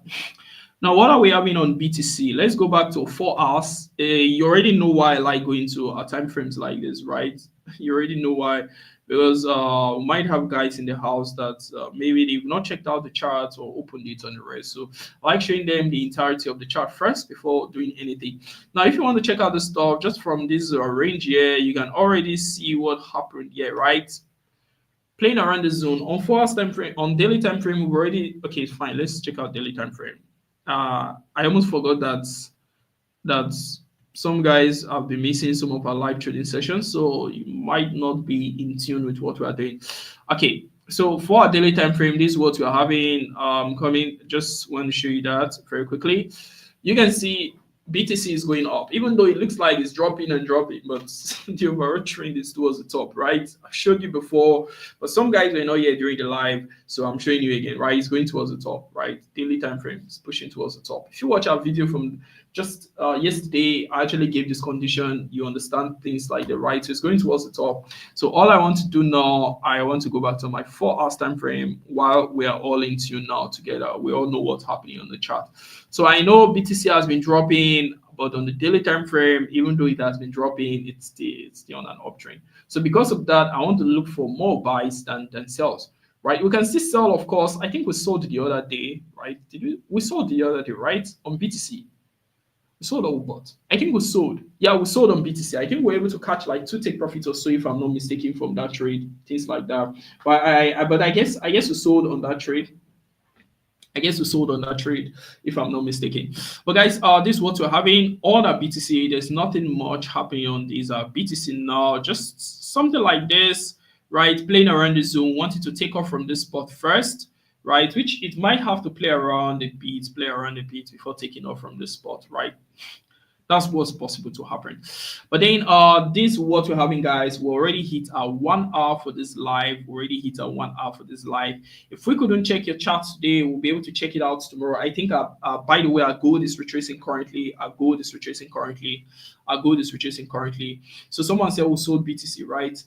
Now, what are we having on BTC? Let's go back to 4 hours. You already know why I like going to time frames like this, right? You already know why. Because we might have guys in the house that maybe they've not checked out the chart or opened it on the rest. So I like showing them the entirety of the chart first before doing anything. Now, if you want to check out the stuff just from this range here, you can already see what happened here, right? Playing around the zone on 4 hours time frame, on daily time frame, we've already okay, fine. Let's check out daily time frame. I almost forgot that some guys have been missing some of our live trading sessions, so you might not be in tune with what we are doing. Okay, so for our daily time frame, this is what we are having coming. Just want to show you that very quickly. You can see BTC is going up, even though it looks like it's dropping and dropping, but the overall trend is towards the top, right? I showed you before, but some guys were not here during the live, so I'm showing you again, right? It's going towards the top, right? Daily time frame is pushing towards the top. If you watch our video from just yesterday, I actually gave this condition. You understand things like the right, so it's going towards the top. So all I want to do now, I want to go back to my 4 hours time frame while we are all in tune now together. We all know what's happening on the chart. So I know BTC has been dropping, but on the daily time frame, even though it has been dropping, it's still on an uptrend. So because of that, I want to look for more buys than sells, right? We can still sell, of course. I think we sold the other day, right? We sold the other day, right? On BTC. We sold or we bought? I think we sold. Yeah, we sold on BTC. I think we're able to catch like 2 take profits or so, if I'm not mistaken, from that trade, things like that. But I guess we sold on that trade. If I'm not mistaken. But guys, this is what we're having on our BTC. There's nothing much happening on these BTC now. Just something like this, right? Playing around the zone, wanted to take off from this spot first, right? Which it might have to play around a bit before taking off from this spot, right? That's what's possible to happen. But then this is what we're having, guys. We already hit our 1 hour for this live. If we couldn't check your chart today, we'll be able to check it out tomorrow. I think by the way, our gold is retracing currently. So someone said we sold BTC, right?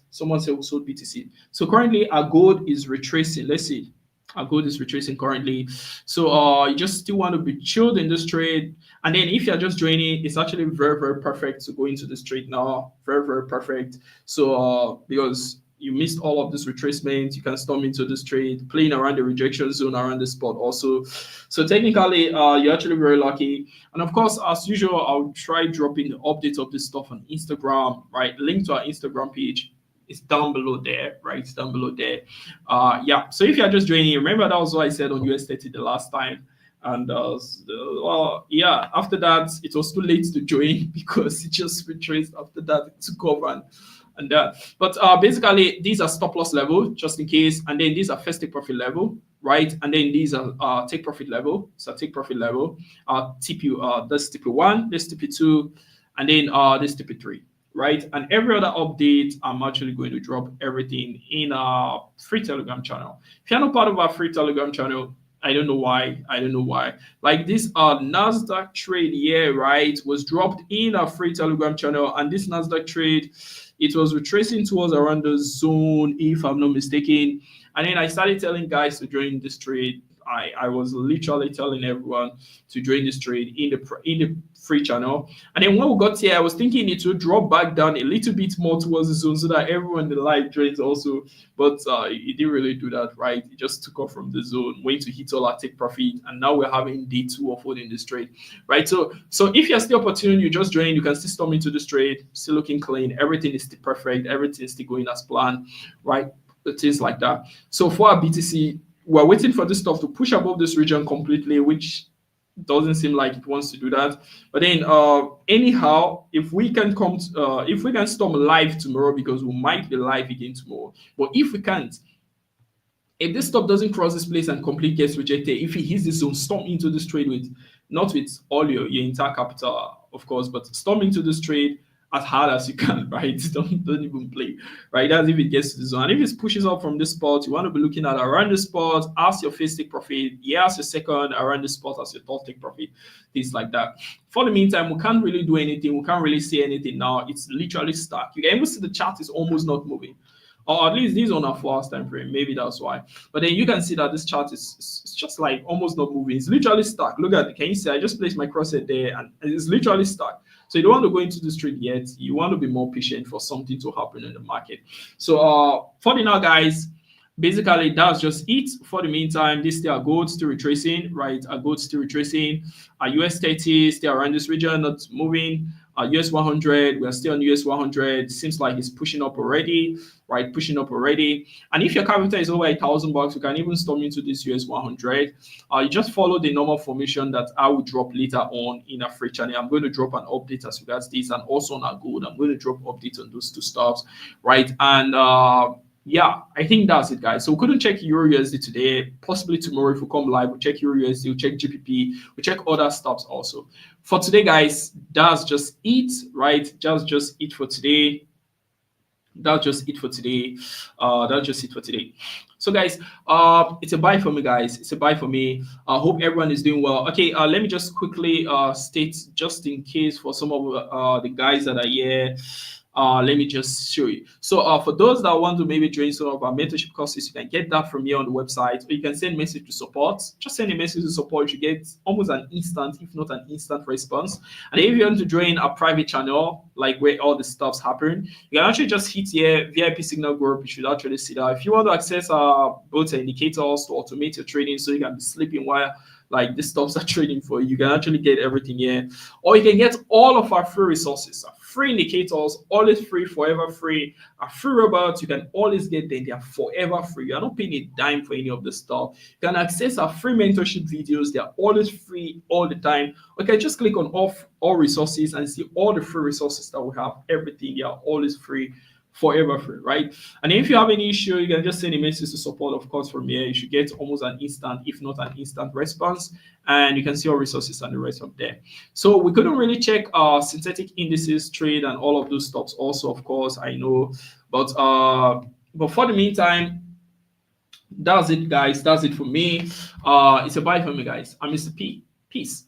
So currently our gold is retracing. Let's see. Our gold is retracing currently. So you just still want to be chilled in this trade. And then if you're just joining, it's actually very, very perfect to go into this trade now. Very, very perfect. So because you missed all of this retracement, you can storm into this trade, playing around the rejection zone around the spot also. So technically, you're actually very lucky. And of course, as usual, I'll try dropping the updates of this stuff on Instagram, right? Link to our Instagram page. It's down below there, right? It's down below there. Yeah. So if you're just joining, remember that was what I said on US30 the last time. And yeah, after that, it was too late to join because it just retraced after that to cover and that. But basically, these are stop loss level, just in case. And then these are first take profit level, right? And then these are take profit level. So take profit level. TP, that's TP1, this TP2, and then this TP3. Right, and every other update, I'm actually going to drop everything in our free Telegram channel. If you're not part of our free Telegram channel, I don't know why. I don't know why. Like this Nasdaq trade here, right, was dropped in a free Telegram channel, and this Nasdaq trade, it was retracing towards around the zone, if I'm not mistaken. And then I started telling guys to join this trade. I was literally telling everyone to join this trade in the free channel. And then when we got here, I was thinking it would drop back down a little bit more towards the zone so that everyone in the live joins also. But it didn't really do that, right? It just took off from the zone, went to hit all our take profit, and now we're having day 2 of holding this trade, right? So if you're still opportune, you just join, you can still storm into this trade, still looking clean, everything is still perfect, everything is still going as planned, right? Things like that. So for our BTC, we're waiting for this stuff to push above this region completely, which doesn't seem like it wants to do that. But then anyhow, if we can storm live tomorrow, because we might be live again tomorrow, but if we can't, if this stop doesn't cross this place and completely gets rejected, if it hits this zone, storm into this trade with, not with all your entire capital, of course, but storm into this trade as hard as you can, right? Don't even play, right? That's if it gets to the zone. And if it pushes up from this spot, you want to be looking at around the spot as your first take profit, as your second, around the spot as your third take profit, things like that. For the meantime, we can't really do anything. We can't really see anything now. It's literally stuck. You can even see the chart is almost not moving. Or at least this on a 4 hours time frame. Maybe that's why. But then you can see that this chart is just like almost not moving. It's literally stuck. Look at it. Can you see? I just placed my crosshair there and it's literally stuck. So you don't want to go into the trade yet. You want to be more patient for something to happen in the market. So for the now, guys, basically that's just it. For the meantime, this still a gold still retracing, right? A gold still retracing. A US30 still around this region, not moving. US 100, we're still on US 100. Seems like it's pushing up already, right? Pushing up already. And if your capital is over $1,000, you can even storm into this US 100. You just follow the normal formation that I will drop later on in a free channel. I'm going to drop an update as regards this, and also on our gold, I'm going to drop updates on those two stuffs, right? And yeah, I think that's it, guys. So we couldn't check EURUSD today. Possibly tomorrow, if we come live, we'll check EURUSD, we'll check GPP, we'll check other stuffs also. For today, guys, that's just it, right? Just it for today. That's just it for today. That's just it for today. So, guys, it's a buy for me, guys. It's a buy for me. I hope everyone is doing well. Okay, let me just quickly state, just in case for some of the guys that are here. Let me just show you. So for those that want to maybe join some of our mentorship courses, you can get that from here on the website, or you can send message to support. Just send a message to support. You get almost an instant, if not an instant response. And if you want to join a private channel, like where all the stuffs happen, you can actually just hit here, VIP signal group. You should actually see that. If you want to access both indicators to automate your trading so you can be sleeping while like this stuffs are trading for you, can actually get everything here. Or you can get all of our free resources, our free indicators, always free, forever free. Our free robots, you can always get them. They are forever free. You're not paying a dime for any of the stuff. You can access our free mentorship videos. They are always free all the time. Okay, just click on all resources and see all the free resources that we have. Everything, they are always free, forever free, right? And if you have any issue, you can just send a message to support, of course, from here. You should get almost an instant, if not an instant response, and you can see our resources and the rest of them. So we couldn't really check synthetic indices trade and all of those stocks also, of course, I know, but for the meantime, that's it, guys. That's it for me. It's a bye for me, guys. I'm Mr. P. Peace.